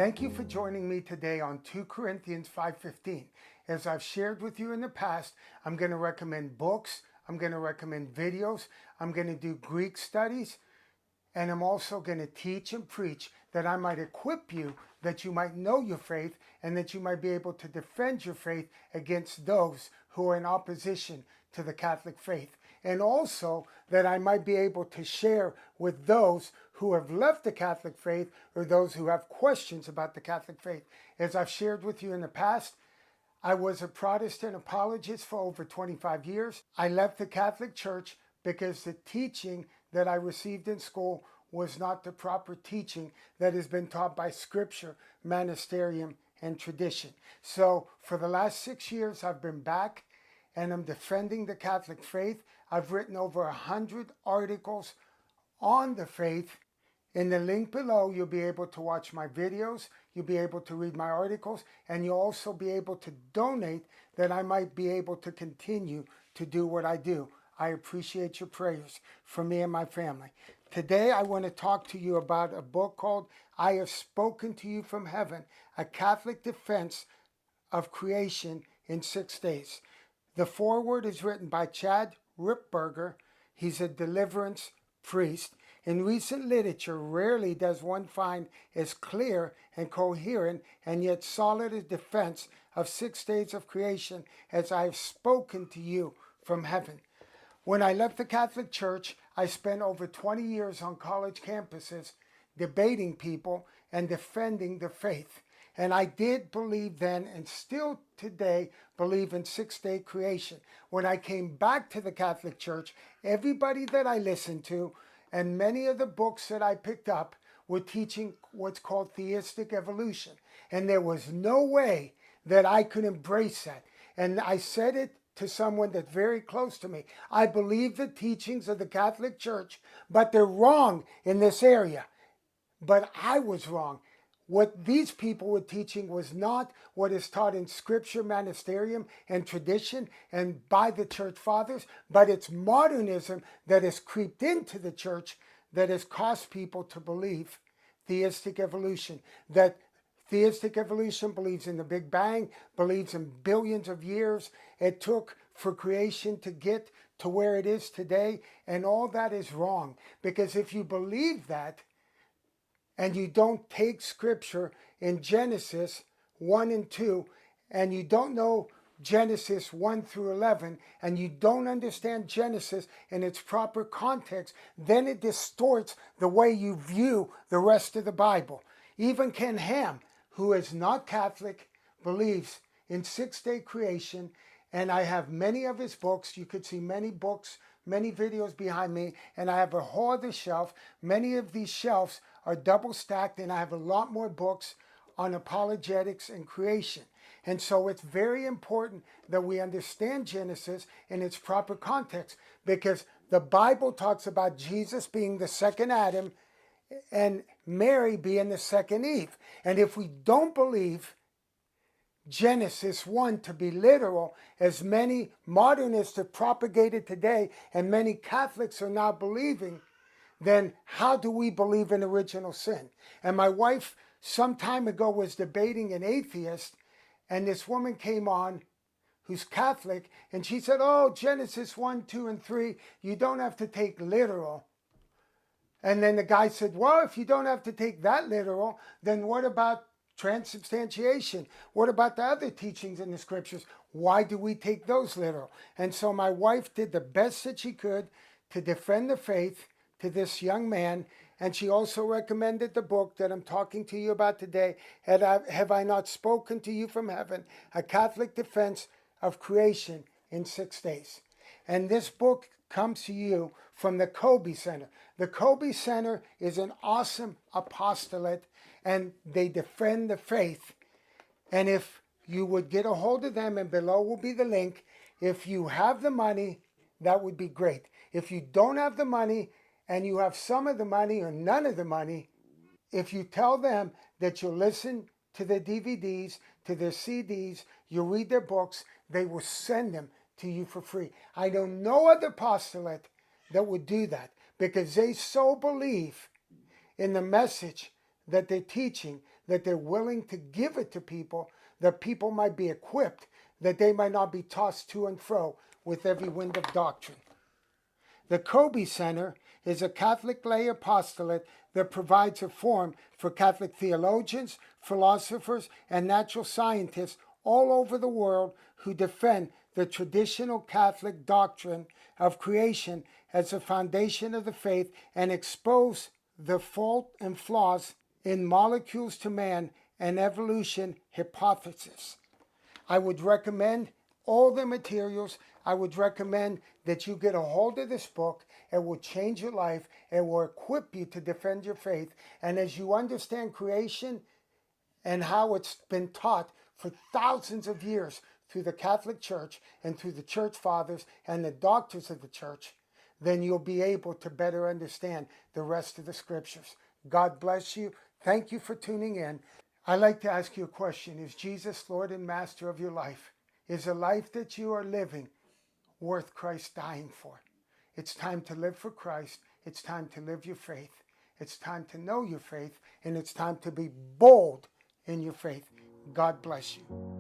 Thank you for joining me today on 2 Corinthians 5:15. As I've shared with you in the past, I'm going to recommend books, I'm going to recommend videos, I'm going to do Greek studies, and I'm also going to teach and preach that I might equip you, that you might know your faith, and that you might be able to defend your faith against those who are in opposition to the Catholic faith. And also that I might be able to share with those who have left the Catholic faith or those who have questions about the Catholic faith. As I've shared with you in the past, I was a Protestant apologist for over 25 years. I left the Catholic Church because the teaching that I received in school was not the proper teaching that has been taught by Scripture, magisterium, and tradition. So for the last 6 years, I've been back and I'm defending the Catholic faith. I've written over 100 articles on the faith. In the link below, you'll be able to watch my videos, you'll be able to read my articles, and you'll also be able to donate that I might be able to continue to do what I do. I appreciate your prayers for me and my family. Today, I want to talk to you about a book called I Have Spoken to You from Heaven, a Catholic Defense of Creation in 6 Days. The foreword is written by Chad Ripberger. He's a deliverance priest. In recent literature, rarely does one find as clear and coherent and yet solid a defense of 6 days of creation as I have spoken to you from heaven. When I left the Catholic Church, I spent over 20 years on college campuses debating people and defending the faith. And I did believe then and still today believe in 6-day creation. When I came back to the Catholic Church, everybody that I listened to and many of the books that I picked up were teaching what's called theistic evolution. And there was no way that I could embrace that. And I said it to someone that's very close to me. I believe the teachings of the Catholic Church, but they're wrong in this area. But I was wrong. What these people were teaching was not what is taught in Scripture, magisterium, and tradition, and by the Church Fathers, but it's modernism that has creeped into the Church that has caused people to believe theistic evolution. That theistic evolution believes in the Big Bang, believes in billions of years it took for creation to get to where it is today, and all that is wrong. Because if you believe that, and you don't take Scripture in Genesis 1 and 2, and you don't know Genesis 1 through 11, and you don't understand Genesis in its proper context, then it distorts the way you view the rest of the Bible. Even Ken Ham, who is not Catholic, believes in 6-day creation, and I have many of his books. You could see many books, many videos behind me, and I have a whole other shelf. Many of these shelves are double stacked, and I have a lot more books on apologetics and creation. And so it's very important that we understand Genesis in its proper context, because the Bible talks about Jesus being the second Adam and Mary being the second Eve. And if we don't believe Genesis 1 to be literal, as many modernists have propagated today and many Catholics are now believing, then how do we believe in original sin? And my wife some time ago was debating an atheist, and this woman came on who's Catholic, and she said, oh, Genesis 1, 2, and 3, you don't have to take literal. And then the guy said, well, if you don't have to take that literal, then what about transubstantiation? What about the other teachings in the Scriptures? Why do we take those literal? And so my wife did the best that she could to defend the faith to this young man, and she also recommended the book that I'm talking to you about today, Have I Not Spoken to You from Heaven, a Catholic Defense of Creation in 6 Days. And this book comes to you from the Kobe Center. The Kobe Center is an awesome apostolate, and they defend the faith. And if you would get a hold of them, and below will be the link, if you have the money, that would be great. If you don't have the money, and you have some of the money or none of the money, if you tell them that you'll listen to their DVDs, to their CDs, you'll read their books, they will send them to you for free. I know no other apostolate that would do that, because they so believe in the message that they're teaching, that they're willing to give it to people, that people might be equipped, that they might not be tossed to and fro with every wind of doctrine. The Kobe Center is a Catholic lay apostolate that provides a forum for Catholic theologians, philosophers, and natural scientists all over the world who defend the traditional Catholic doctrine of creation as the foundation of the faith and expose the fault and flaws in molecules to man and evolution hypothesis. I would recommend all the materials. I would recommend that you get a hold of this book. It will change your life. It will equip you to defend your faith. And as you understand creation and how it's been taught for thousands of years through the Catholic Church and through the church fathers and the doctors of the church, then you'll be able to better understand the rest of the scriptures. God bless you. Thank you for tuning in. I'd like to ask you a question. Is Jesus Lord and Master of your life? Is the life that you are living worth Christ dying for? It's time to live for Christ. It's time to live your faith. It's time to know your faith. And it's time to be bold in your faith. God bless you.